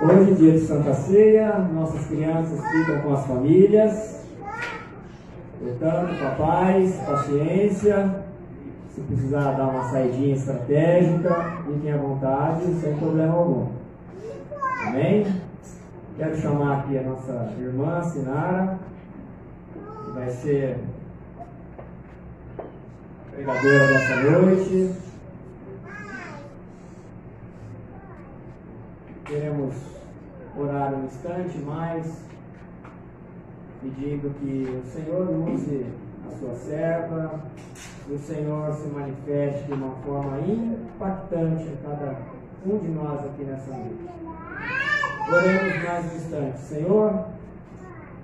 Hoje, dia de Santa Ceia, nossas crianças ficam com as famílias. Portanto, papais, paciência. Se precisar dar uma saidinha estratégica, fiquem à vontade, sem problema algum. Amém? Quero chamar aqui a nossa irmã Sinara, que vai ser pregadora dessa noite. Queremos orar um instante mais, pedindo que o Senhor use a sua serva, que o Senhor se manifeste de uma forma impactante a cada um de nós aqui nessa noite. Oremos mais um instante. Senhor,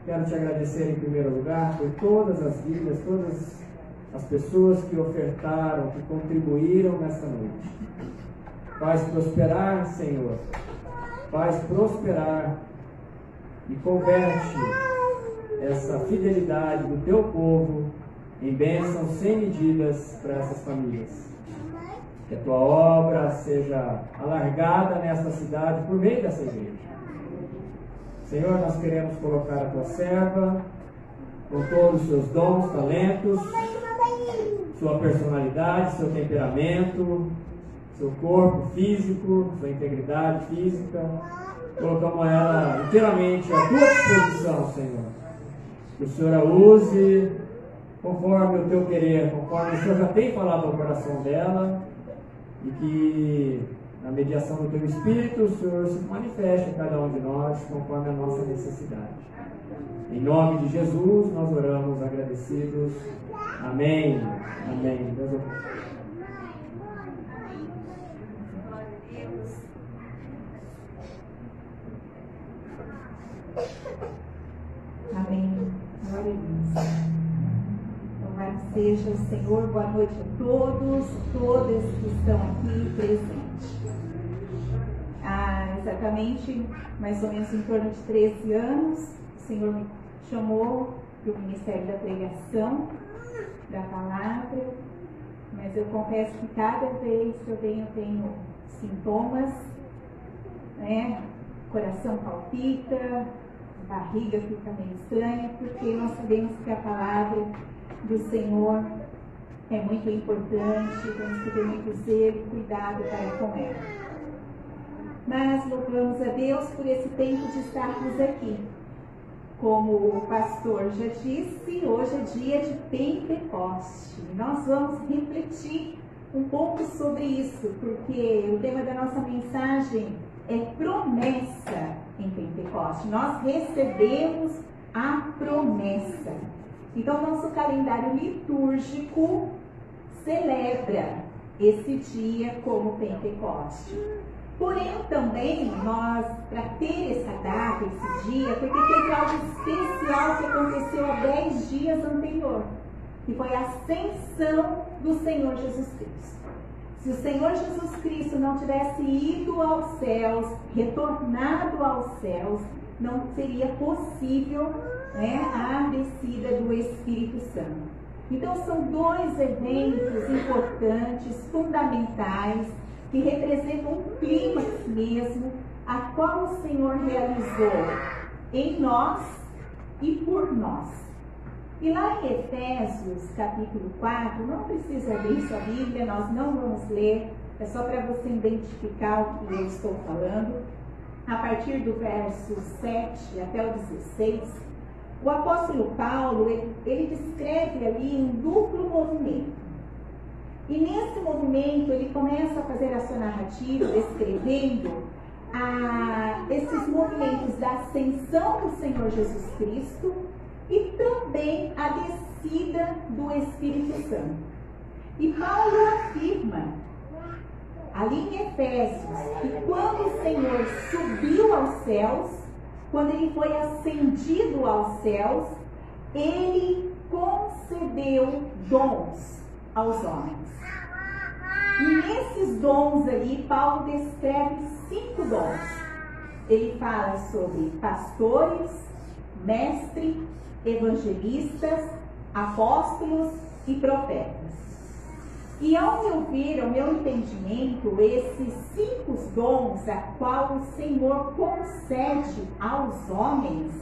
quero te agradecer em primeiro lugar por todas as vidas, todas as pessoas que ofertaram, que contribuíram nessa noite. Faz prosperar, Senhor. Faz prosperar e converte essa fidelidade do teu povo em bênçãos sem medidas para essas famílias. Que a tua obra seja alargada nesta cidade por meio dessa igreja. Senhor, nós queremos colocar a tua serva com todos os seus dons, talentos, sua personalidade, seu temperamento, seu corpo físico, sua integridade física. Colocamos ela inteiramente à tua disposição, Senhor. Que o Senhor a use conforme o teu querer, conforme o Senhor já tem falado ao coração dela, e que na mediação do teu Espírito o Senhor se manifeste a cada um de nós conforme a nossa necessidade. Em nome de Jesus nós oramos agradecidos. Amém. Amém. Deus abençoe. Amém. Glória a Deus. Louvado seja o Senhor. Boa noite a todos, todas que estão aqui presentes. Há exatamente mais ou menos em torno de 13 anos, o Senhor me chamou para o Ministério da Pregação, da Palavra, mas eu confesso que cada vez que eu tenho sintomas, né? Coração palpita, barriga fica meio estranha, porque nós sabemos que a palavra do Senhor é muito importante, temos que ter muito zelo e cuidado para com ela. Mas louvamos a Deus por esse tempo de estarmos aqui. Como o pastor já disse, hoje é dia de Pentecoste. Nós vamos refletir um pouco sobre isso, porque o tema da nossa mensagem é promessa em Pentecoste. Nós recebemos a promessa. Então, nosso calendário litúrgico celebra esse dia como Pentecoste. Porém, também, nós, para ter essa data, esse dia, porque teve algo especial que aconteceu há 10 dias anterior, que foi a ascensão do Senhor Jesus Cristo. Se o Senhor Jesus Cristo não tivesse ido aos céus, retornado aos céus, não seria possível, né, a descida do Espírito Santo. Então são dois eventos importantes, fundamentais, que representam um clímax mesmo, a qual o Senhor realizou em nós e por nós. E lá em Efésios, capítulo 4, não precisa abrir sua Bíblia, nós não vamos ler, é só para você identificar o que eu estou falando. A partir do verso 7 até o 16, o apóstolo Paulo, ele descreve ali um duplo movimento. E nesse movimento, ele começa a fazer a sua narrativa, descrevendo esses movimentos da ascensão do Senhor Jesus Cristo, e também a descida do Espírito Santo. E Paulo afirma, ali em Efésios, que quando o Senhor subiu aos céus, quando ele foi ascendido aos céus, ele concedeu dons aos homens. E nesses dons ali, Paulo descreve 5 dons. Ele fala sobre pastores, mestres, evangelistas, apóstolos e profetas. E ao meu ver, ao meu entendimento, esses 5 dons a qual o Senhor concede aos homens,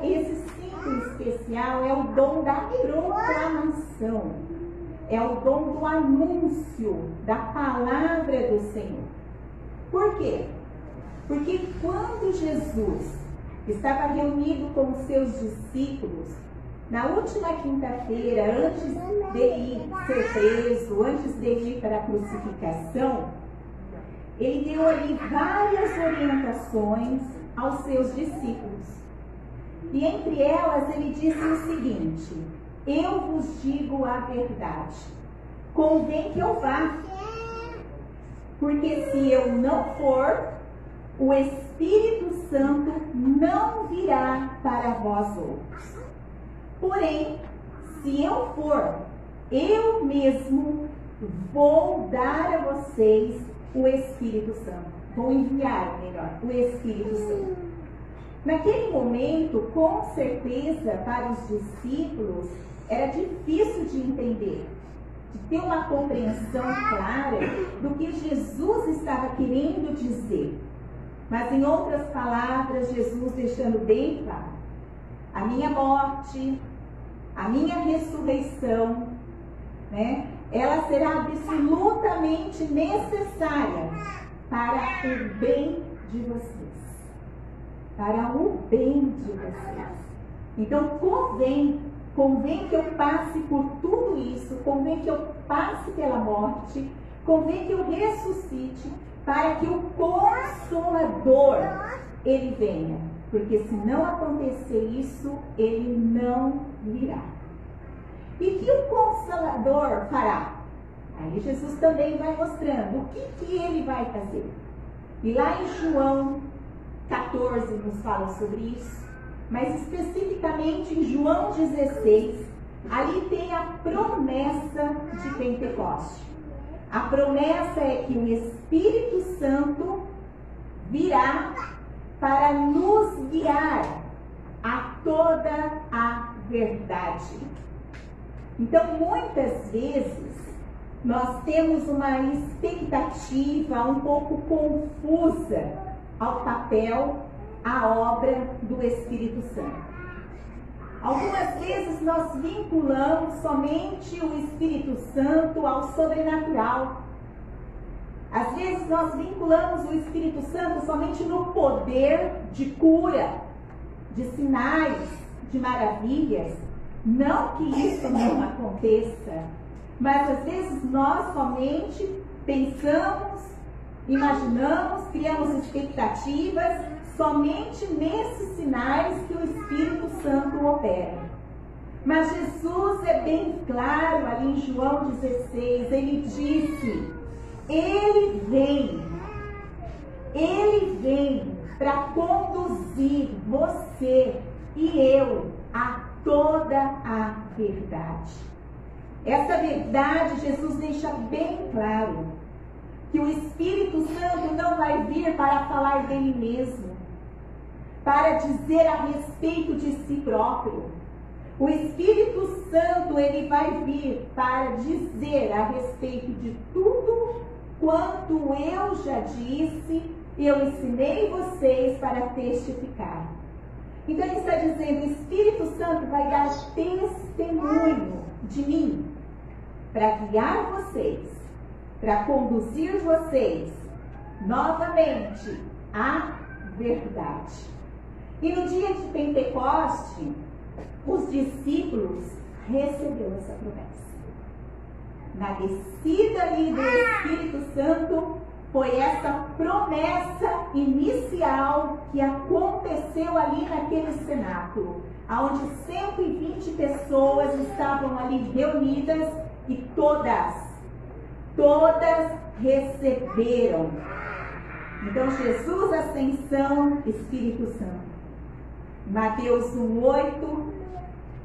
esse 5 especial é o dom da proclamação, é o dom do anúncio da palavra do Senhor. Por quê? Porque quando Jesus estava reunido com os seus discípulos, na última quinta-feira, antes dele ser preso, antes dele ir para a crucificação, ele deu ali várias orientações aos seus discípulos. E entre elas ele disse o seguinte: eu vos digo a verdade, convém que eu vá, porque se eu não for, o Espírito Santo não virá para vós outros. Porém, se eu for, eu mesmo vou dar a vocês o Espírito Santo. Vou enviar, melhor, o Espírito Santo. Naquele momento, com certeza, para os discípulos, era difícil de entender, de ter uma compreensão clara do que Jesus estava querendo dizer. Mas, em outras palavras, Jesus deixando bem claro: a minha morte, a minha ressurreição, né, ela será absolutamente necessária para o bem de vocês. Para o bem de vocês. Então, convém que eu passe por tudo isso, convém que eu passe pela morte, convém que eu ressuscite, para que o Consolador, ele venha. Porque se não acontecer isso, ele não virá. E que o Consolador fará? Aí Jesus também vai mostrando o que ele vai fazer. E lá em João 14 nos fala sobre isso, mas especificamente em João 16, ali tem a promessa de Pentecoste. A promessa é que o Espírito Santo virá para nos guiar a toda a verdade. Então, muitas vezes, nós temos uma expectativa um pouco confusa ao papel, à obra do Espírito Santo. Algumas vezes nós vinculamos somente o Espírito Santo ao sobrenatural. Às vezes nós vinculamos o Espírito Santo somente no poder de cura, de sinais, de maravilhas. Não que isso não aconteça, mas às vezes nós somente pensamos, imaginamos, criamos expectativas somente nesses sinais que o Espírito Santo opera. Mas Jesus é bem claro ali em João 16, ele disse: Ele vem para conduzir você e eu a toda a verdade. Essa verdade Jesus deixa bem claro, que o Espírito Santo não vai vir para falar dele mesmo, para dizer a respeito de si próprio. O Espírito Santo, ele vai vir para dizer a respeito de tudo quanto eu já disse e eu ensinei vocês para testificar. Então ele está dizendo: o Espírito Santo vai dar testemunho de mim, para guiar vocês, para conduzir vocês novamente à verdade. E no dia de Pentecoste, os discípulos receberam essa promessa. Na descida ali do Espírito Santo, foi essa promessa inicial que aconteceu ali naquele cenáculo, onde 120 pessoas estavam ali reunidas e todas receberam. Então, Jesus, ascensão, Espírito Santo. Mateus 1,8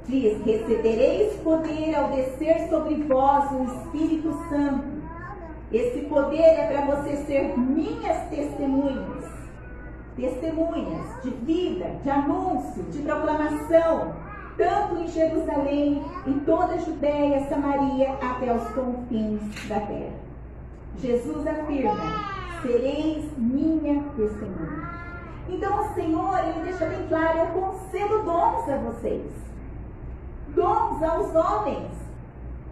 diz: recebereis poder ao descer sobre vós o Espírito Santo. Esse poder é para você ser minhas testemunhas de vida, de anúncio, de proclamação, tanto em Jerusalém, em toda a Judéia, Samaria, até os confins da terra. Jesus afirma: sereis minha testemunha. Então o Senhor, Ele deixa bem claro: eu concedo dons a vocês, dons aos homens,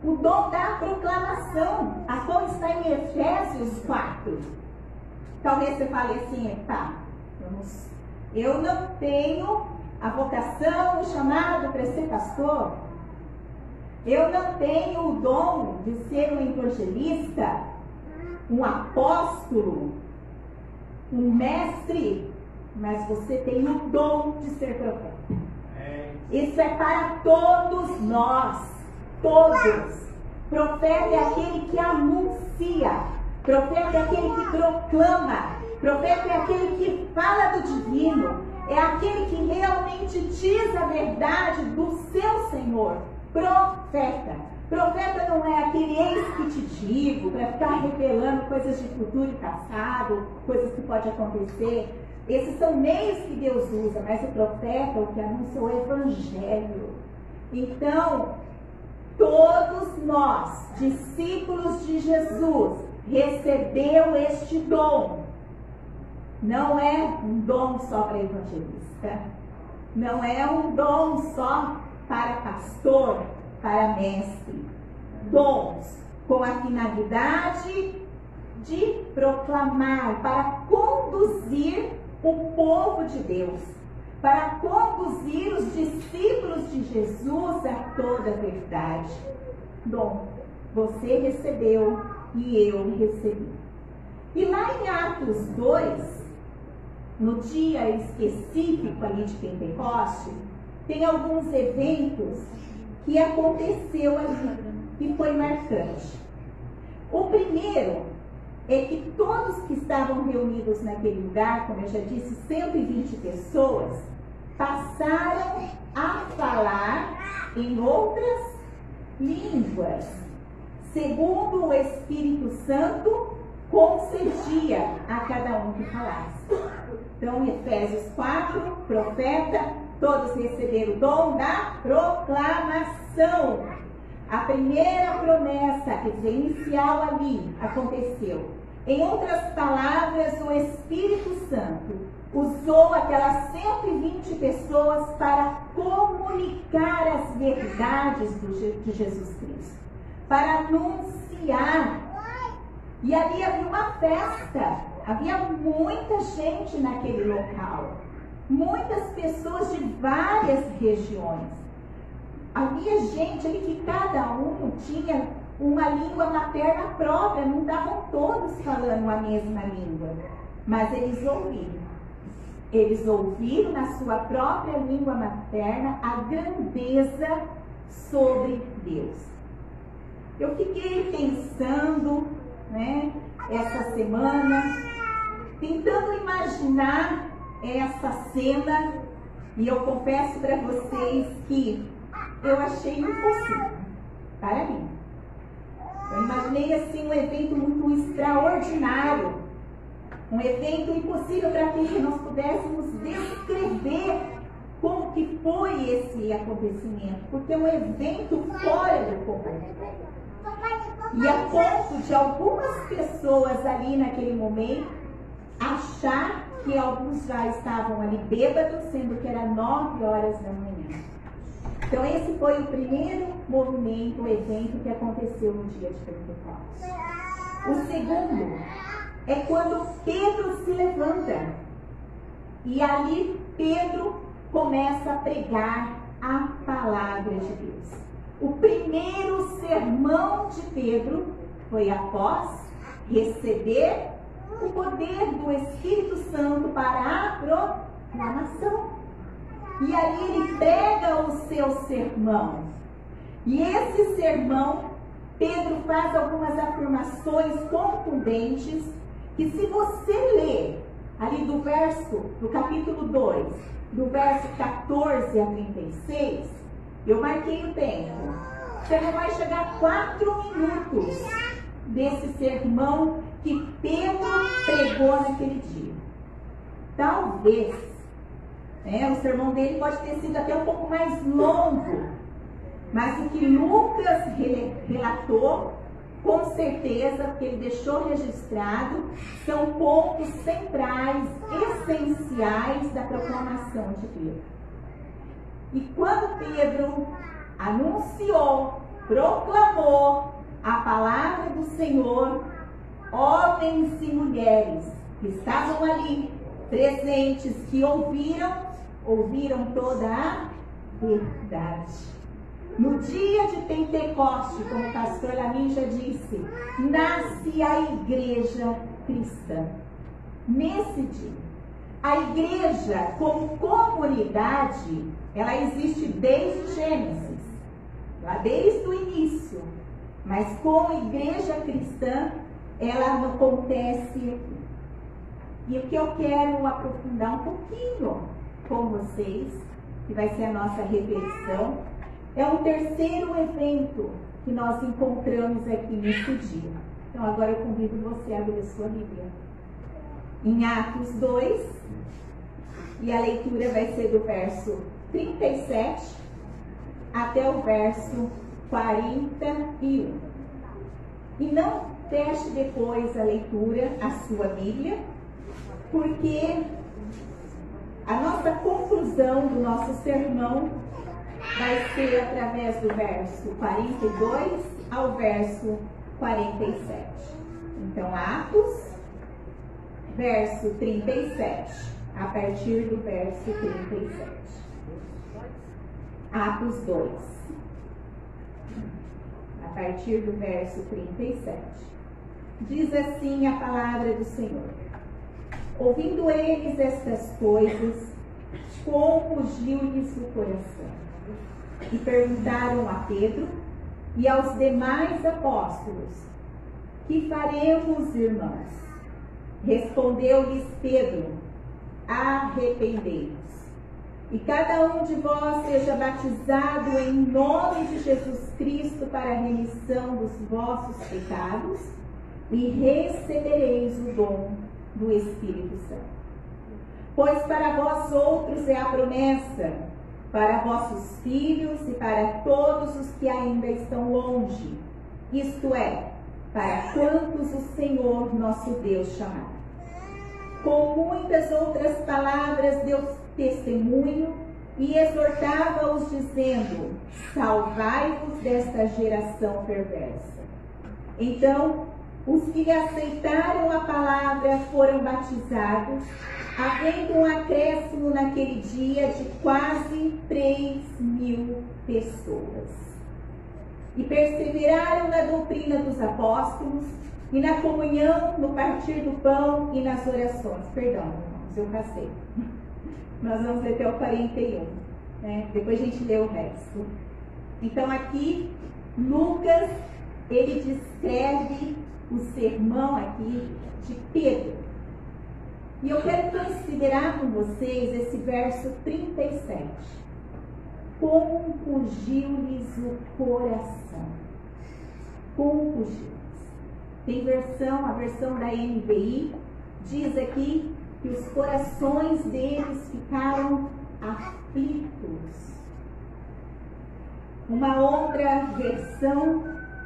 o dom da proclamação, a qual está em Efésios 4. Talvez você fale assim: tá, eu não tenho a vocação, o chamado para ser pastor, eu não tenho o dom de ser um evangelista, um apóstolo, um mestre, mas você tem o dom de ser profeta. Isso é para todos nós, todos. Profeta é aquele que anuncia, profeta é aquele que proclama, profeta é aquele que fala do divino, é aquele que realmente diz a verdade do seu Senhor. Profeta. Profeta não é aquele eis que te digo, para ficar revelando coisas de futuro e passado, coisas que podem acontecer. Esses são meios que Deus usa, mas o profeta é o que anuncia o Evangelho. Então, todos nós, discípulos de Jesus, recebeu este dom. Não é um dom só para evangelista, não é um dom só para pastor, para mestre. Dons com a finalidade de proclamar, para conduzir o povo de Deus, para conduzir os discípulos de Jesus a toda a verdade. Dom, você recebeu e eu recebi. E lá em Atos 2, no dia específico ali de Pentecoste, tem alguns eventos que aconteceu ali, que foi marcante. O primeiro é que todos que estavam reunidos naquele lugar, como eu já disse, 120 pessoas, passaram a falar em outras línguas, segundo o Espírito Santo concedia a cada um que falasse. Então, Efésios 4, profeta, todos receberam o dom da proclamação. A primeira promessa, quer dizer, inicial ali, aconteceu. Em outras palavras, o Espírito Santo usou aquelas 120 pessoas para comunicar as verdades de Jesus Cristo, para anunciar. E ali havia uma festa, havia muita gente naquele local, muitas pessoas de várias regiões. Havia gente ali que cada um tinha uma língua materna própria, não estavam todos falando a mesma língua, mas eles ouviram. Eles ouviram na sua própria língua materna a grandeza sobre Deus. Eu fiquei pensando, essa semana, tentando imaginar essa cena, e eu confesso para vocês que eu achei impossível para mim. Eu imaginei assim um evento muito extraordinário, um evento impossível para que nós pudéssemos descrever como que foi esse acontecimento, porque é um evento fora do comum. E a ponto de algumas pessoas ali naquele momento achar que alguns já estavam ali bêbados, sendo que era 9 horas da manhã. Então esse foi o primeiro movimento, o evento que aconteceu no dia de Pentecostes. O segundo é quando Pedro se levanta. E ali Pedro começa a pregar a palavra de Deus. O primeiro sermão de Pedro foi após receber o poder do Espírito Santo para a proclamação. E ali ele prega o seu sermão. E esse sermão, Pedro faz algumas afirmações contundentes, que se você ler ali do capítulo 2, do verso 14 a 36, eu marquei o tempo. Você não vai chegar a 4 minutos desse sermão que Pedro pregou naquele dia. Talvez O sermão dele pode ter sido até um pouco mais longo, mas o que Lucas relatou, com certeza, porque ele deixou registrado, são pontos centrais, essenciais da proclamação de Pedro. E quando Pedro anunciou, proclamou a palavra do Senhor, homens e mulheres que estavam ali presentes, que ouviram toda a verdade. No dia de Pentecoste, como o pastor Lamin já disse, nasce a igreja cristã. Nesse dia, a igreja como comunidade, ela existe desde o Gênesis, lá desde o início. Mas como igreja cristã, ela não acontece aqui. E o que eu quero aprofundar um pouquinho com vocês, que vai ser a nossa reflexão, é um terceiro evento que nós encontramos aqui nesse dia. Então agora eu convido você a abrir a sua Bíblia. Em Atos 2, e a leitura vai ser do verso 37 até o verso 41. E não feche depois a leitura, a sua Bíblia, porque a nossa conclusão do nosso sermão vai ser através do verso 42 ao verso 47. Então, Atos, verso 37, a partir do verso 37. Atos 2, a partir do verso 37. Diz assim a palavra do Senhor: ouvindo eles estas coisas, compungiu-lhes o coração. E perguntaram a Pedro e aos demais apóstolos: que faremos, irmãos? Respondeu-lhes Pedro: arrependei-vos, e cada um de vós seja batizado em nome de Jesus Cristo para a remissão dos vossos pecados, e recebereis o dom do Espírito Santo. Pois para vós outros é a promessa, para vossos filhos e para todos os que ainda estão longe, isto é, para quantos o Senhor nosso Deus chamar. Com muitas outras palavras deu testemunho e exortava-os dizendo: salvai-vos desta geração perversa. Então, os que aceitaram a palavra foram batizados, havendo um acréscimo naquele dia de quase 3.000 pessoas. E perseveraram na doutrina dos apóstolos, e na comunhão, no partir do pão e nas orações. Perdão, irmãos, eu passei. Nós vamos ler até o 41, né? Depois a gente lê o resto. Então aqui, Lucas, ele descreve o sermão aqui de Pedro. E eu quero considerar com vocês esse verso 37. Compungiu-lhes o coração. Compungiu-lhes. Tem a versão da NVI, diz aqui que os corações deles ficaram aflitos. Uma outra versão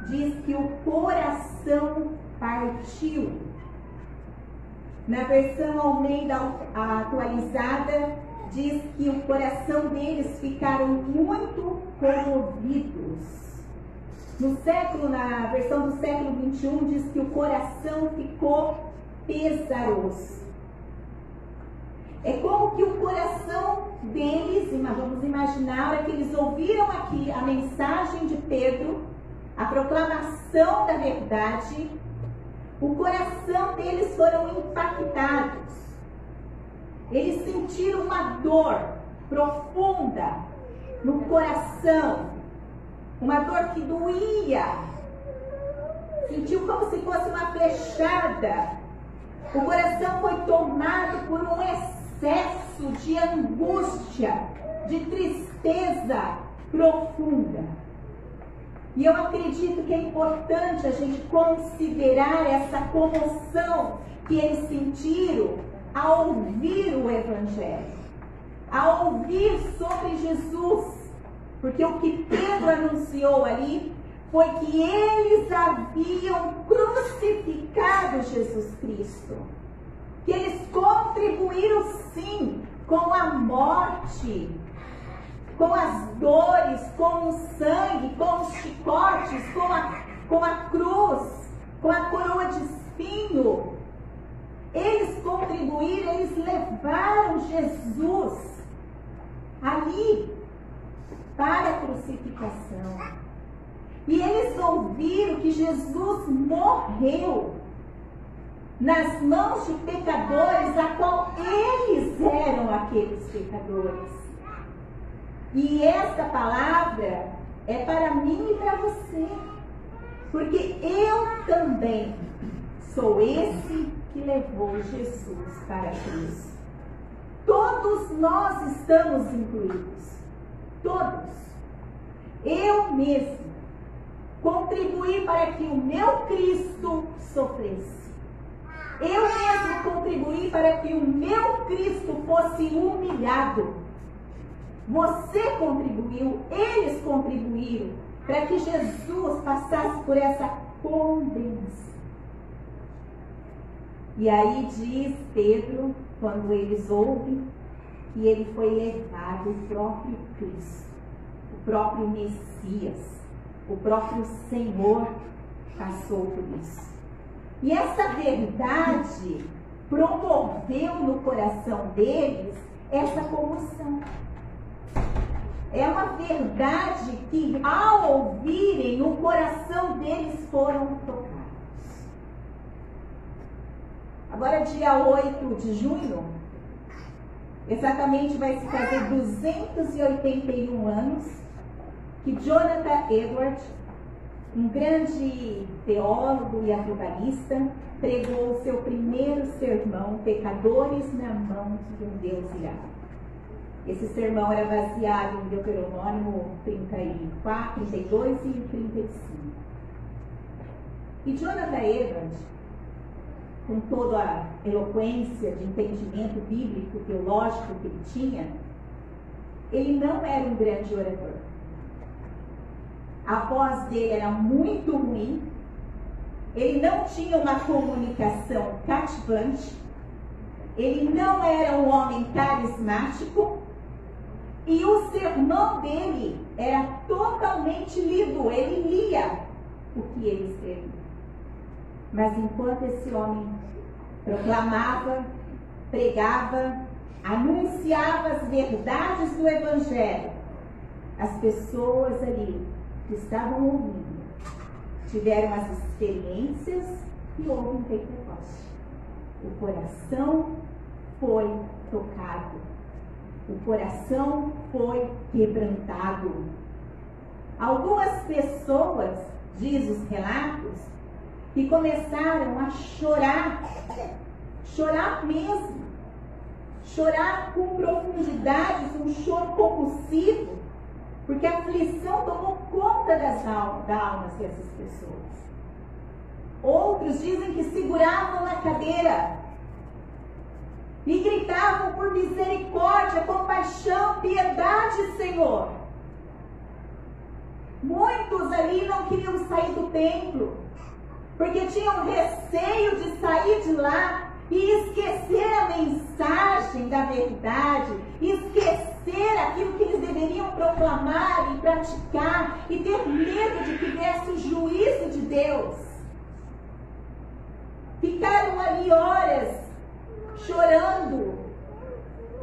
diz que o coração partiu. Na versão Almeida atualizada, diz que o coração deles ficaram muito comovidos. Na versão do século 21, diz que o coração ficou pesaroso. É como que o coração deles, vamos imaginar, a hora que eles ouviram aqui a mensagem de Pedro, a proclamação da verdade, o coração deles foram impactados. Eles sentiram uma dor profunda no coração, uma dor que doía, sentiu como se fosse uma flechada. O coração foi tomado por um excesso de angústia, de tristeza profunda. E eu acredito que é importante a gente considerar essa comoção que eles sentiram ao ouvir o Evangelho. a ouvir sobre Jesus, porque o que Pedro anunciou ali foi que eles haviam crucificado Jesus Cristo, que eles contribuíram sim com a morte, com as dores, com o sangue, com os chicotes, com a cruz, com a coroa de espinho. Eles contribuíram, eles levaram Jesus ali para a crucificação. E eles ouviram que Jesus morreu nas mãos de pecadores, a qual eles eram aqueles pecadores. E esta palavra é para mim e para você, porque eu também sou esse que levou Jesus para a cruz. Todos nós estamos incluídos, todos. Eu mesmo contribuí para que o meu Cristo sofresse. Eu mesmo contribuí para que o meu Cristo fosse humilhado. Você contribuiu, eles contribuíram para que Jesus passasse por essa condenação. E aí diz Pedro, quando eles ouvem, que ele foi levado, o próprio Cristo, o próprio Messias, o próprio Senhor passou por isso. E essa verdade promoveu no coração deles essa comoção. É uma verdade que, ao ouvirem, o coração deles foram tocados. Agora, dia 8 de junho, exatamente vai se fazer 281 anos que Jonathan Edwards, um grande teólogo e avivalista, pregou o seu primeiro sermão, Pecadores na mão de um Deus irado. Esse sermão era baseado em Deuteronômio 34, 32 e 35. E Jonathan Edwards, com toda a eloquência de entendimento bíblico, teológico que ele tinha, ele não era um grande orador. A voz dele era muito ruim, ele não tinha uma comunicação cativante, ele não era um homem carismático, e o sermão dele era totalmente lido, ele lia o que ele escrevia. Mas enquanto esse homem proclamava, pregava, anunciava as verdades do Evangelho, as pessoas ali que estavam ouvindo tiveram as experiências e houve um Pentecoste. O coração foi tocado, o coração foi quebrantado. Algumas pessoas, diz os relatos, que começaram a chorar, chorar mesmo, chorar com profundidade, um choro compulsivo, porque a aflição tomou conta das almas dessas pessoas. Outros dizem que seguravam na cadeira e gritavam por misericórdia, compaixão, piedade, Senhor. Muitos ali não queriam sair do templo, porque tinham receio de sair de lá e esquecer a mensagem da verdade, esquecer aquilo que eles deveriam proclamar e praticar, e ter medo de que viesse o juízo de Deus. Ficaram ali horas chorando.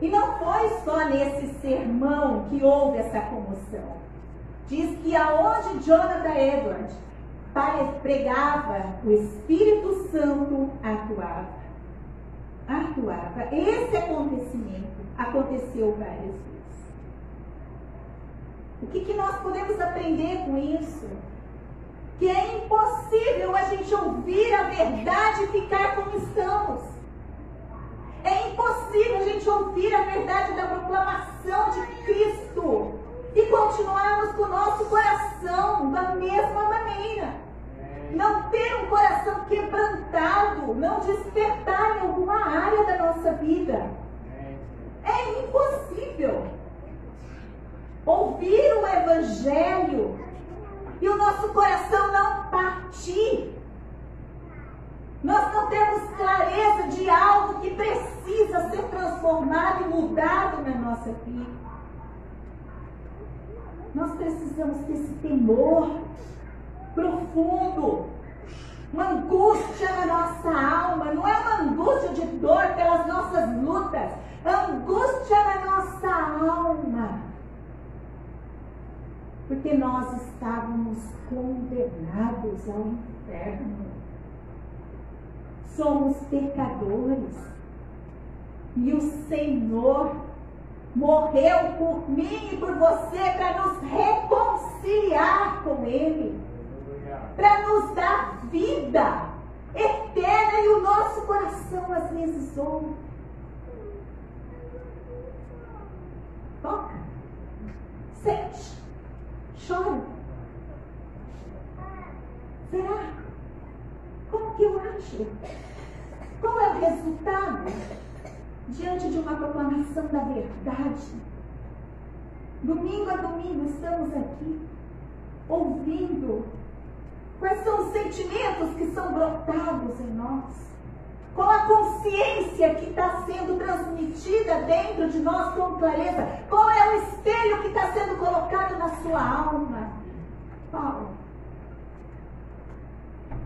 E não foi só nesse sermão que houve essa comoção. Diz que aonde Jonathan Edwards pregava, o Espírito Santo atuava. Esse acontecimento aconteceu várias vezes. O que nós podemos aprender com isso? Que é impossível a gente ouvir a verdade e ficar como estamos. É impossível a gente ouvir a verdade da proclamação de Cristo e continuarmos com o nosso coração da mesma maneira. Não ter um coração quebrantado, não despertar em alguma área da nossa vida. É impossível. ouvir o Evangelho e o nosso coração não partir. Nós não temos clareza de algo que precisa ser transformado e mudado na nossa vida. Nós precisamos ter esse temor profundo, uma angústia na nossa alma. Não é uma angústia de dor pelas nossas lutas, angústia na nossa alma, porque nós estávamos condenados ao inferno. Somos pecadores e o Senhor morreu por mim e por você para nos reconciliar com Ele, para nos dar vida eterna, e o nosso coração às vezes ouve. Toca, sente, chora. Será? Como que eu acho? Qual é o resultado diante de uma proclamação da verdade? Domingo a domingo estamos aqui ouvindo. Quais são os sentimentos que são brotados em nós? Qual a consciência que está sendo transmitida dentro de nós com clareza? Qual é o espelho que está sendo colocado na sua alma? Qual?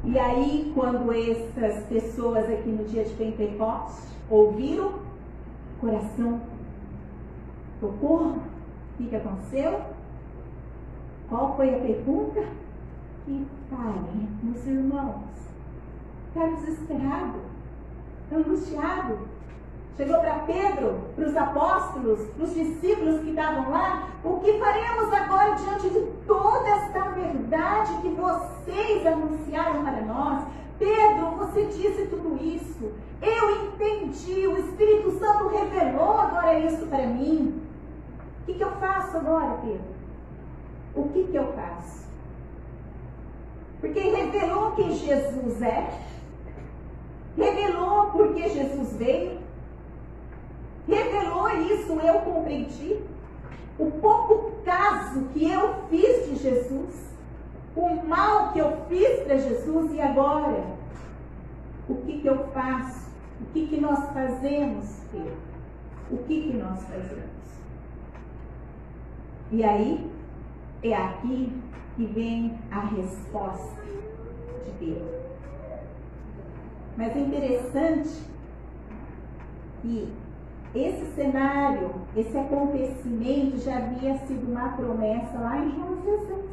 E aí, quando essas pessoas aqui no dia de Pentecostes ouviram, o coração tocou. O que aconteceu? Qual foi a pergunta? Que faremos, irmãos? Está desesperado, angustiado. Chegou para Pedro, para os apóstolos, para os discípulos que estavam lá. O que faremos agora diante de toda esta verdade que vocês anunciaram para nós? Pedro, você disse tudo isso. Eu entendi. O Espírito Santo revelou agora isso para mim. O que eu faço agora, Pedro? O que eu faço? Porque revelou quem Jesus é. Revelou porque Jesus veio. Revelou isso, eu compreendi. O pouco caso que eu fiz de Jesus, o mal que eu fiz para Jesus, e agora? O que eu faço? O que nós fazemos, Pedro? O que nós fazemos? E aí, é aqui que vem a resposta de Pedro. Mas é interessante que esse cenário, esse acontecimento já havia sido uma promessa lá em João 16.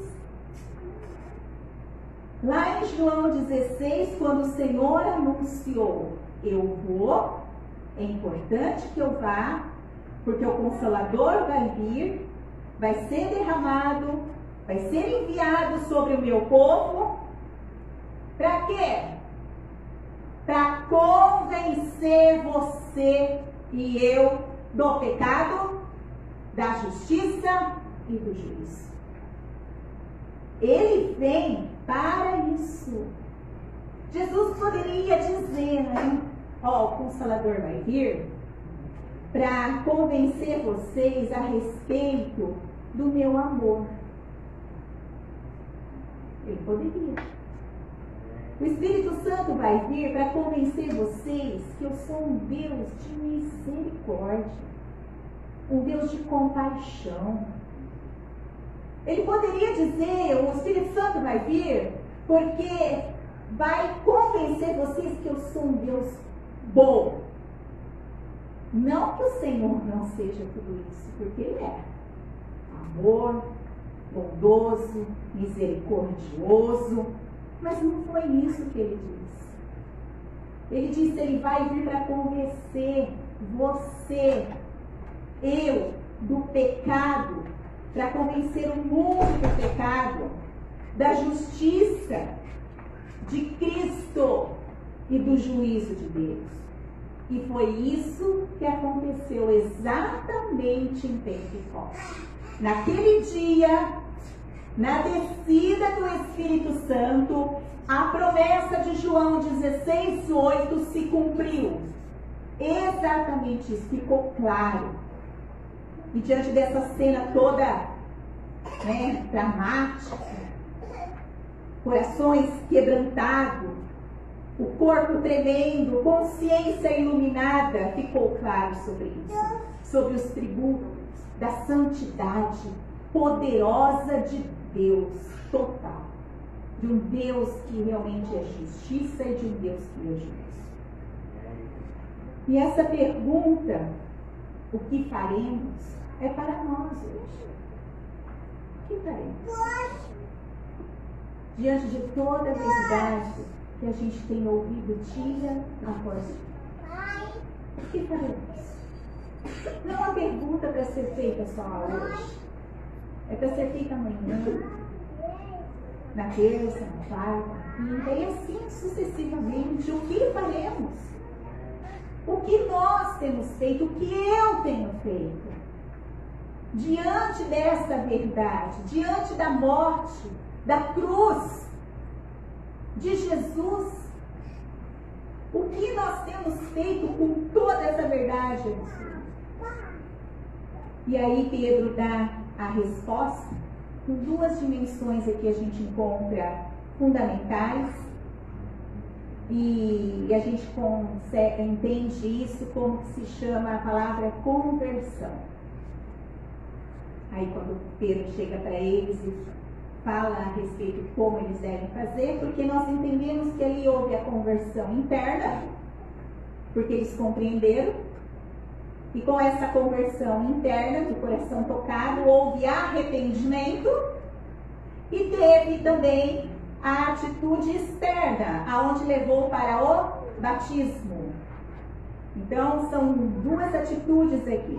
Lá em João 16, quando o Senhor anunciou, eu vou, é importante que eu vá, porque o Consolador vai vir, vai ser derramado, vai ser enviado sobre o meu povo. Para quê? Para convencer você e eu do pecado, da justiça e do juízo. Ele vem para isso. Jesus poderia dizer, né? O Consolador vai vir para convencer vocês a respeito do meu amor. Ele poderia. O Espírito Santo vai vir para convencer vocês que eu sou um Deus de misericórdia, um Deus de compaixão. Ele poderia dizer, o Espírito Santo vai vir porque vai convencer vocês que eu sou um Deus bom. Não que o Senhor não seja tudo isso, porque Ele é amor, bondoso, misericordioso. Mas não foi isso que ele disse. Ele disse, ele vai vir para convencer você, eu, do pecado, para convencer o mundo do pecado, da justiça de Cristo e do juízo de Deus. E foi isso que aconteceu exatamente em Pentecostes. Naquele dia, na descida do Espírito Santo, a promessa de João 16:8 se cumpriu. Exatamente isso, ficou claro. E diante dessa cena toda dramático, corações quebrantados, o corpo tremendo, consciência iluminada, ficou claro sobre isso, sobre os tributos da santidade poderosa de Deus total, de um Deus que realmente é justiça e de um Deus que é justo. E essa pergunta, o que faremos, é para nós hoje. O que faremos? Diante de toda a verdade que a gente tem ouvido dia após dia. O que faremos? Não é uma pergunta para ser feita só hoje. É para ser feita amanhã, na terça, na quarta, na quinta, e assim sucessivamente. O que faremos? O que nós temos feito? O que eu tenho feito? Diante dessa verdade, diante da morte, da cruz de Jesus, o que nós temos feito com toda essa verdade? E aí Pedro dá a resposta com duas dimensões aqui a gente encontra fundamentais, e a gente entende isso como que se chama a palavra conversão. Aí quando Pedro chega para eles e fala a respeito de como eles devem fazer, porque nós entendemos que ali houve a conversão interna, porque eles compreenderam, e com essa conversão interna, do coração tocado, houve arrependimento, e teve também a atitude externa, aonde levou para o batismo. Então são duas atitudes aqui.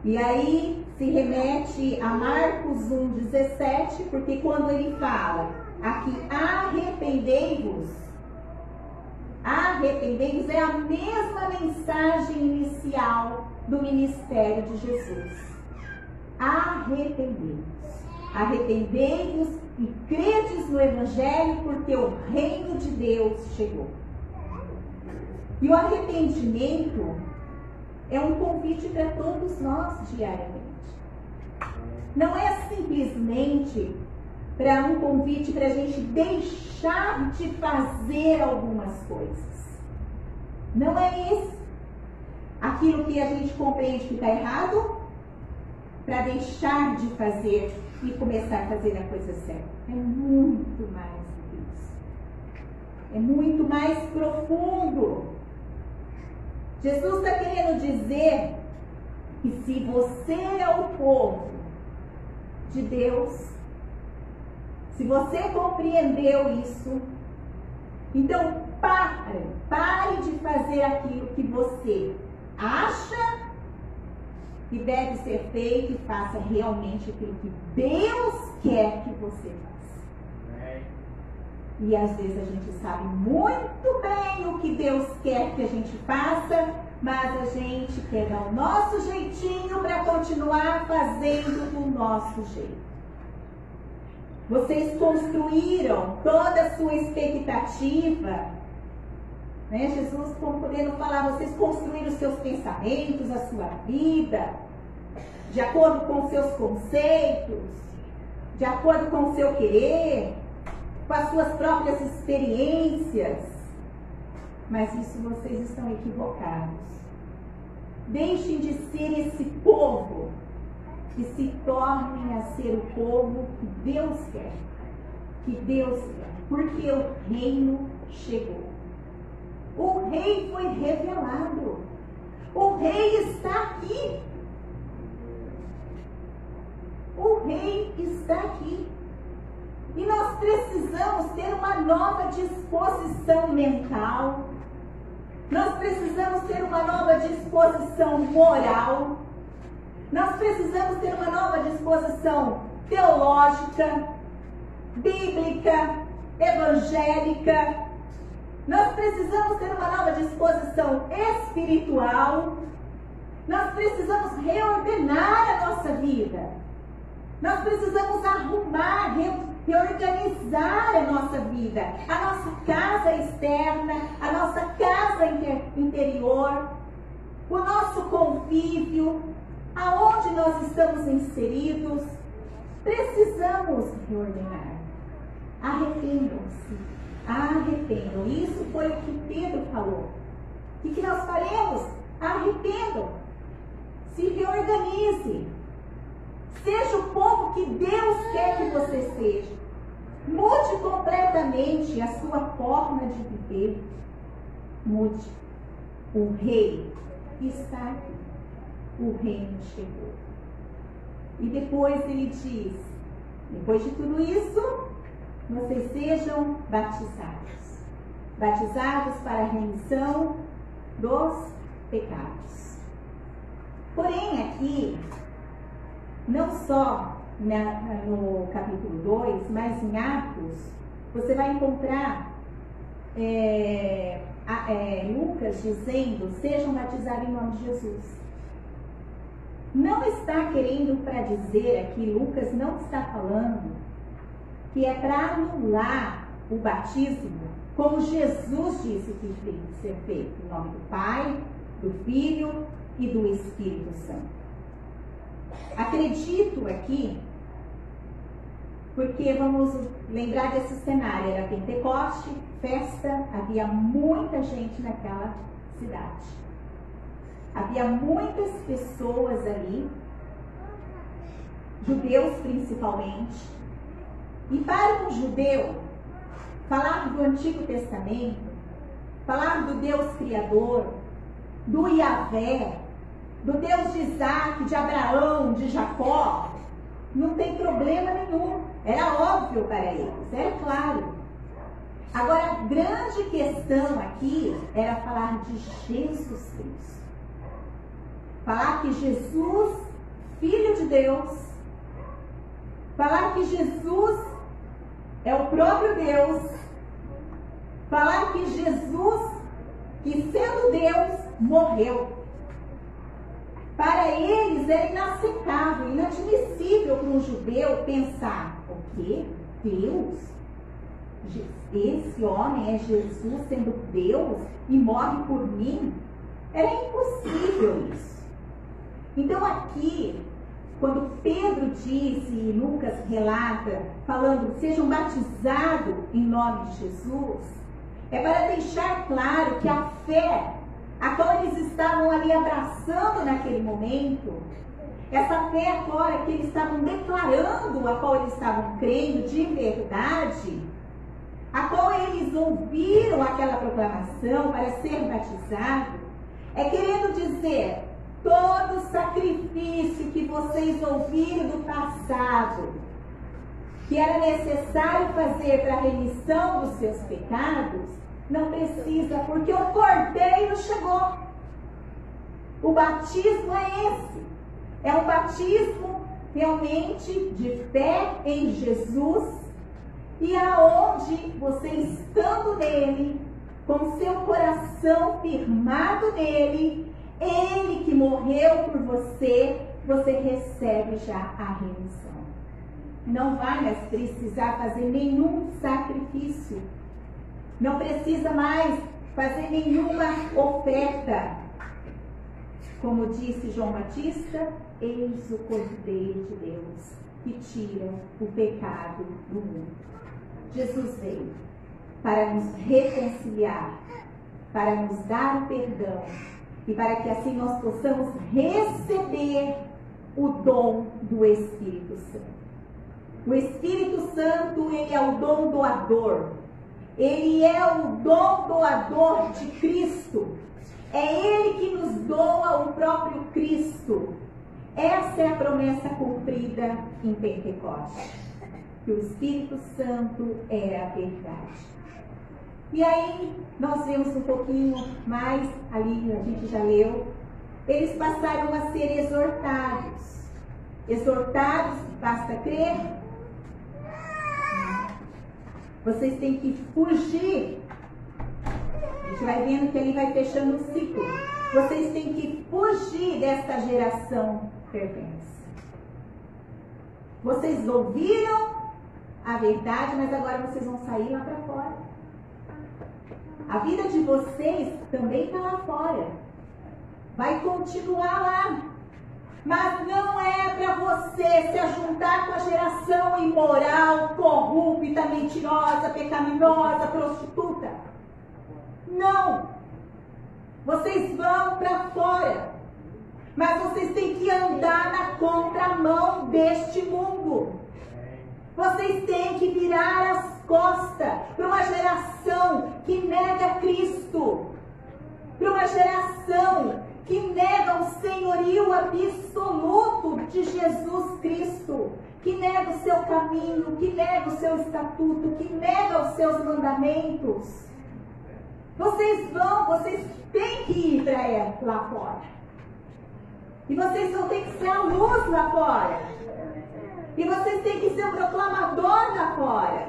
E aí se remete a Marcos 1,17, porque quando ele fala aqui, arrependei-vos é a mesma mensagem inicial do ministério de Jesus. Arrependei-vos e credes no Evangelho, porque o reino de Deus chegou. E o arrependimento é um convite para todos nós diariamente. Não é simplesmente para um convite para a gente deixar de fazer algumas coisas. Não é isso. Aquilo que a gente compreende que está errado, para deixar de fazer e começar a fazer a coisa certa. É muito mais do que isso. É muito mais profundo. Jesus está querendo dizer que se você é o povo de Deus, se você compreendeu isso, então pare de fazer aquilo que você acha que deve ser feito e faça realmente aquilo que Deus quer que você faça. E às vezes a gente sabe muito bem o que Deus quer que a gente faça, mas a gente quer dar o nosso jeitinho para continuar fazendo do nosso jeito. Vocês construíram toda a sua expectativa, né? Jesus, como podendo falar, vocês construíram os seus pensamentos, a sua vida, de acordo com os seus conceitos, de acordo com o seu querer, com as suas próprias experiências. Mas isso vocês estão equivocados. Deixem de ser esse povo e se tornem a ser o povo que Deus quer. Que Deus quer. Porque o reino chegou. O rei foi revelado. O rei está aqui. O rei está aqui. E nós precisamos ter uma nova disposição mental. Nós precisamos ter uma nova disposição moral. Nós precisamos ter uma nova disposição teológica, bíblica, evangélica. Nós precisamos ter uma nova disposição espiritual. Nós precisamos reordenar a nossa vida. Nós precisamos arrumar, reorganizar a nossa vida, a nossa casa externa, a nossa casa interior, o nosso convívio, aonde nós estamos inseridos, precisamos reordenar. Arrependam-se, arrependam. Isso foi o que Pedro falou. E que nós faremos? Arrependam, se reorganize, seja o povo que Deus quer que você seja. Mude completamente a sua forma de viver. Mude. O rei está aqui. O reino chegou. E depois ele diz, depois de tudo isso, vocês sejam batizados. Batizados para a remissão dos pecados. Porém, aqui, não só no capítulo 2, mas em Atos, você vai encontrar Lucas dizendo, sejam batizados em nome de Jesus. Não está querendo para dizer aqui, Lucas não está falando que é para anular o batismo, como Jesus disse que tem que ser feito, em nome do Pai, do Filho e do Espírito Santo. Acredito aqui, porque vamos lembrar desse cenário, era Pentecoste, festa, havia muita gente naquela cidade. Havia muitas pessoas ali, judeus principalmente, e para um judeu, falar do Antigo Testamento, falar do Deus Criador, do Yahvé, do Deus de Isaac, de Abraão, de Jacó, não tem problema nenhum. Era óbvio para eles, era claro. Agora, a grande questão aqui era falar de Jesus Cristo. Falar que Jesus, Filho de Deus, falar que Jesus é o próprio Deus, falar que Jesus, que sendo Deus, morreu. Para eles era inaceitável, inadmissível para um judeu pensar, o quê? Deus? Esse homem é Jesus sendo Deus e morre por mim? Era impossível isso. Então aqui, quando Pedro disse e Lucas relata, falando, sejam batizados em nome de Jesus, é para deixar claro que a fé, a qual eles estavam ali abraçando naquele momento, essa fé agora que eles estavam declarando, a qual eles estavam crendo de verdade, a qual eles ouviram aquela proclamação para ser batizado, é querendo dizer, todo sacrifício que vocês ouviram do passado, que era necessário fazer para a remissão dos seus pecados, não precisa, porque o Cordeiro chegou. O batismo é esse. É um batismo realmente de fé em Jesus, e aonde você estando nele, com seu coração firmado nele, ele que morreu por você, você recebe já a remissão. Não vai mais precisar fazer nenhum sacrifício. Não precisa mais fazer nenhuma oferta. Como disse João Batista, eis o Cordeiro de Deus que tira o pecado do mundo. Jesus veio para nos reconciliar, para nos dar o perdão, e para que assim nós possamos receber o dom do Espírito Santo. O Espírito Santo, ele é o dom doador. Ele é o dom doador de Cristo. É ele que nos doa o próprio Cristo. Essa é a promessa cumprida em Pentecostes. Que o Espírito Santo é a verdade. E aí, nós vemos um pouquinho mais, ali a gente já leu, eles passaram a ser exortados. Exortados, basta crer. Vocês têm que fugir. A gente vai vendo que ali vai fechando o ciclo. Vocês têm que fugir desta geração perversa. Vocês ouviram a verdade, mas agora vocês vão sair lá para fora. A vida de vocês também está lá fora. Vai continuar lá. Mas não é para você se ajuntar com a geração imoral, corrupta, mentirosa, pecaminosa, prostituta. Não. Vocês vão para fora. Mas vocês têm que andar na contramão deste mundo. Vocês têm que virar as costas para uma geração que nega Cristo. Para uma geração que nega o senhorio absoluto de Jesus Cristo. Que nega o seu caminho, que nega o seu estatuto, que nega os seus mandamentos. Vocês têm que ir para lá fora. E vocês vão ter que ser a luz lá fora. E vocês têm que ser o proclamador lá fora.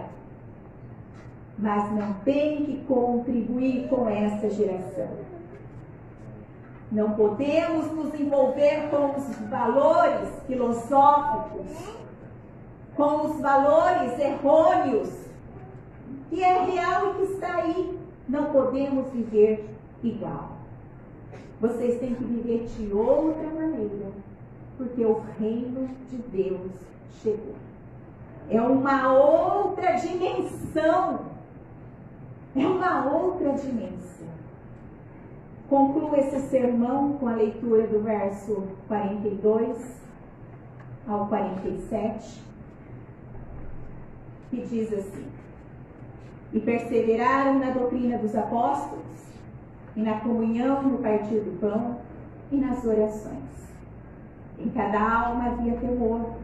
Mas não tem que contribuir com essa geração. Não podemos nos envolver com os valores filosóficos, com os valores errôneos, que é real e que está aí. Não podemos viver igual. Vocês têm que viver de outra maneira, porque o reino de Deus chegou. É uma outra dimensão. É uma outra dimensão. Concluo esse sermão com a leitura do verso 42 ao 47, que diz assim: E perseveraram na doutrina dos apóstolos, e na comunhão, no partir do pão, e nas orações. Em cada alma havia temor.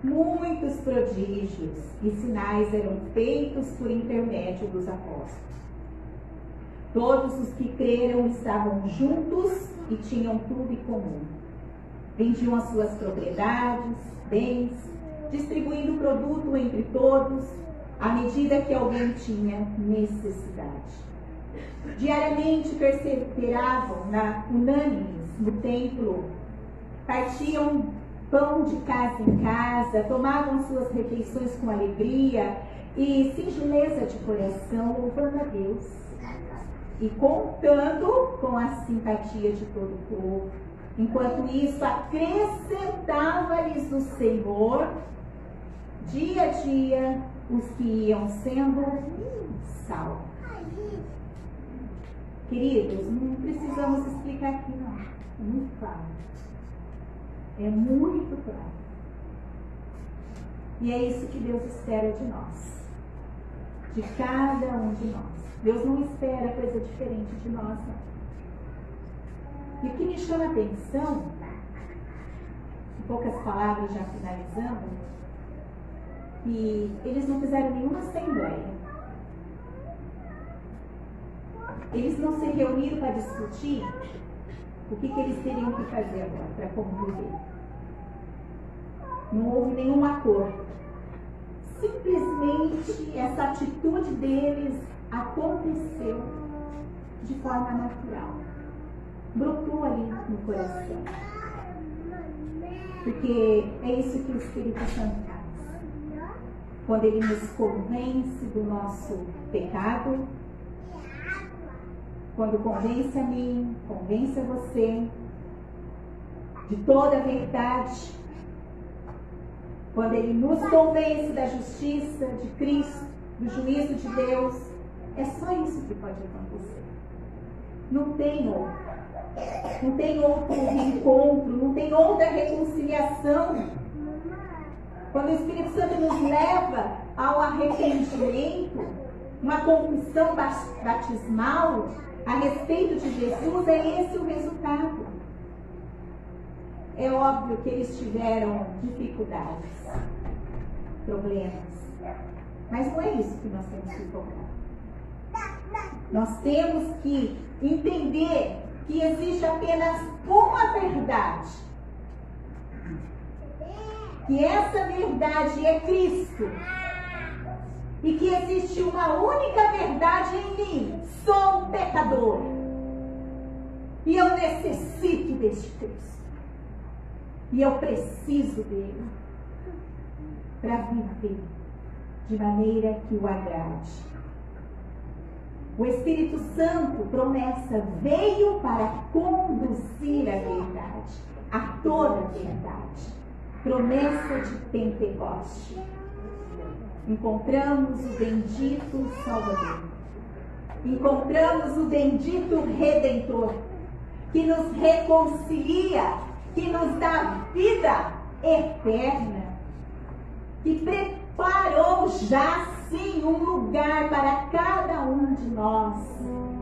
Muitos prodígios e sinais eram feitos por intermédio dos apóstolos. Todos os que creram estavam juntos e tinham tudo em comum. Vendiam as suas propriedades, bens, distribuindo o produto entre todos, à medida que alguém tinha necessidade. Diariamente perseveravam unânimes no templo, partiam pão de casa em casa, tomavam suas refeições com alegria e singeleza de coração, louvando a Deus e contando com a simpatia de todo o povo. Enquanto isso, acrescentava-lhes o Senhor, dia a dia, os que iam sendo salvos. Queridos, não precisamos explicar aqui não. É muito claro. É muito claro. E é isso que Deus espera de nós. De cada um de nós. Deus não espera coisa diferente de nós, não. E o que me chama a atenção, em poucas palavras já finalizando, que eles não fizeram nenhuma assembleia. Eles não se reuniram para discutir o que eles teriam que fazer agora para conviver. Não houve nenhum acordo. Simplesmente essa atitude deles aconteceu de forma natural. Brotou ali no coração. Porque é isso que o Espírito Santo faz. Quando ele nos convence do nosso pecado, quando convence a mim, convence a você de toda a verdade, quando ele nos convence da justiça de Cristo, do juízo de Deus, é só isso que pode acontecer. Não tem outro. Não tem outro reencontro, não tem outra reconciliação. Quando o Espírito Santo nos leva ao arrependimento, uma confissão batismal a respeito de Jesus, é esse o resultado. É óbvio que eles tiveram dificuldades, problemas, mas não é isso que nós temos que focar. Nós temos que entender que existe apenas uma verdade, que essa verdade é Cristo, e que existe uma única verdade em mim: sou um pecador e eu necessito deste Cristo, e eu preciso dele para viver de maneira que o agrade. O Espírito Santo, promessa, veio para conduzir a verdade, a toda a verdade. Promessa de Pentecoste. Encontramos o bendito Salvador. Encontramos o bendito Redentor, que nos reconcilia, que nos dá vida eterna, que preparou já sim um lugar para cada um de nós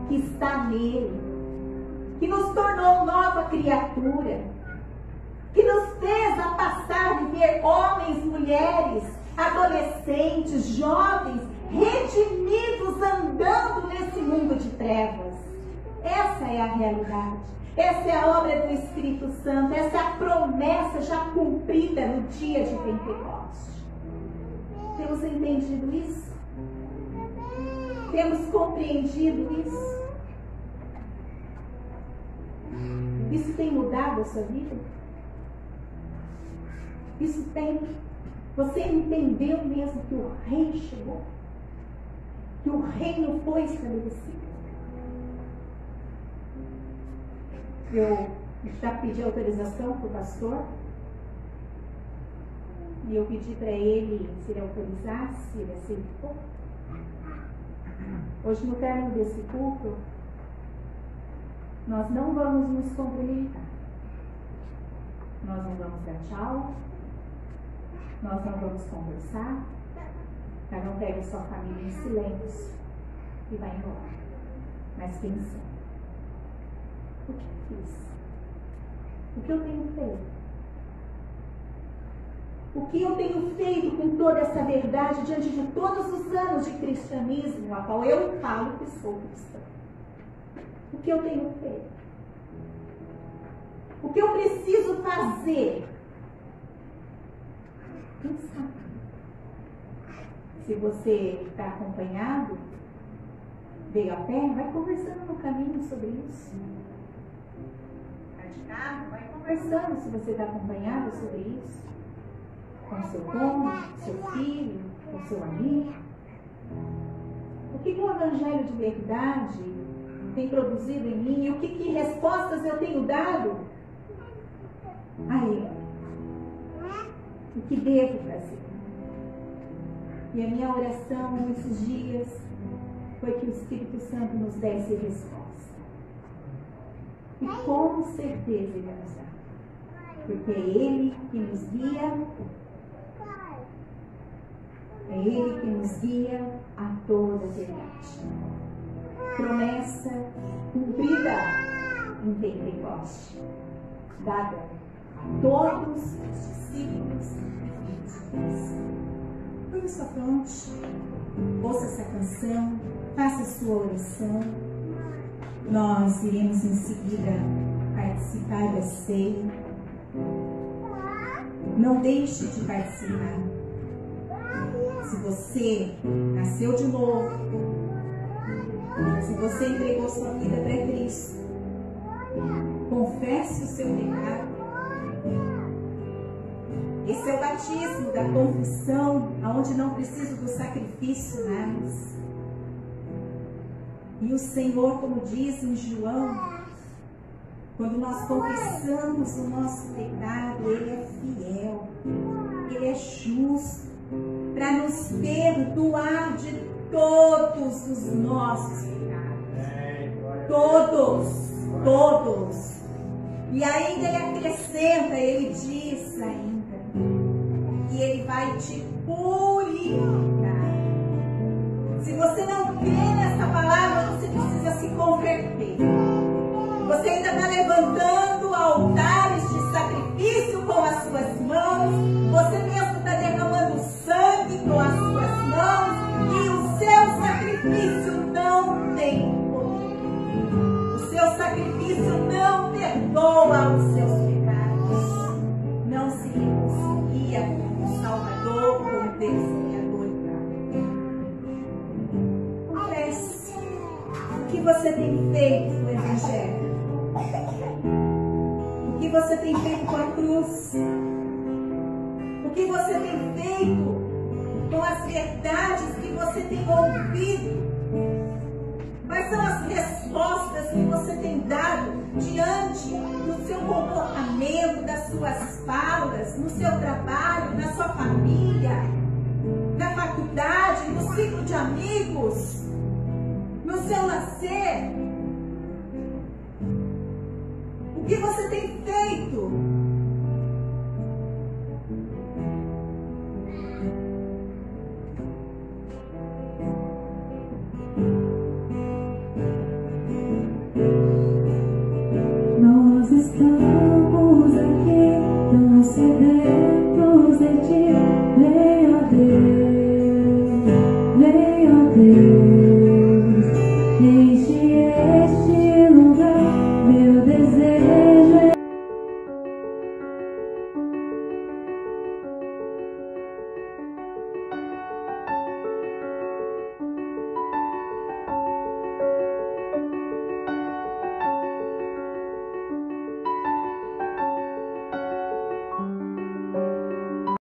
que está nele, que nos tornou nova criatura, que nos fez a passar a viver homens, mulheres, adolescentes, jovens, redimidos andando nesse mundo de trevas. Essa é a realidade. Essa é a obra do Espírito Santo. Essa é a promessa já cumprida no dia de Pentecoste. Temos entendido isso? Temos compreendido isso? Isso tem mudado a sua vida? Isso tem. Você entendeu mesmo que o rei chegou? Que o reino foi estabelecido? Eu já pedi autorização para o pastor. E eu pedi para ele, se ele autorizasse, se ele aceitou. Hoje, no término desse culto, nós não vamos nos cumprimentar. Nós não vamos dar tchau. Nós não vamos conversar. Cada um pega a sua família em silêncio e vai embora. Mas pensando. O que eu fiz? O que eu tenho feito? O que eu tenho feito com toda essa verdade diante de todos os anos de cristianismo, a qual eu falo que sou cristã? O que eu tenho feito? O que eu preciso fazer? Pensar. Se você está acompanhado, veio a pé, vai conversando no caminho sobre isso. Vai de carro, vai conversando se você está acompanhado sobre isso. Com seu cônjuge, seu filho, com seu amigo. O que o Evangelho de verdade tem produzido em mim e o que respostas eu tenho dado a ele? O que devo fazer? E a minha oração nesses dias foi que o Espírito Santo nos desse resposta. E com certeza Ele nos dá. Porque é Ele que nos guia. É Ele que nos guia a toda a verdade. Promessa cumprida em Pentecoste, dada a todos os discípulos e filhos de Deus. Por isso, pronto, ouça essa canção, faça a sua oração. Nós iremos em seguida participar da ceia. Não deixe de participar. Se você nasceu de novo, se você entregou sua vida para Cristo, confesse o seu pecado. Esse é o batismo da confissão, onde não precisa do sacrifício mais. E o Senhor, como diz em João, quando nós confessamos o nosso pecado, Ele é fiel, Ele é justo, para nos perdoar de todos os nossos pecados. Todos. E ainda Ele acrescenta, Ele diz ainda, que Ele vai te purificar. Se você não crê nessa palavra, você precisa se converter. Você ainda está levantando altares de sacrifício com as suas mãos. Você mesmo está derramando sangue com as suas mãos. E o seu sacrifício não tem poder. O seu sacrifício não perdoa os seus pecados. Não se reconcilia com o Salvador, com o Deus Criador e Pai. Confesse o que você tem feito no Evangelho. O que você tem feito com a cruz? O que você tem feito com as verdades que você tem ouvido? Quais são as respostas que você tem dado diante do seu comportamento, das suas falas, no seu trabalho, na sua família, na faculdade, no ciclo de amigos, no seu lazer? O que você tem feito? Nós estamos aqui, tão sedentos de ti. Venha Deus, enche este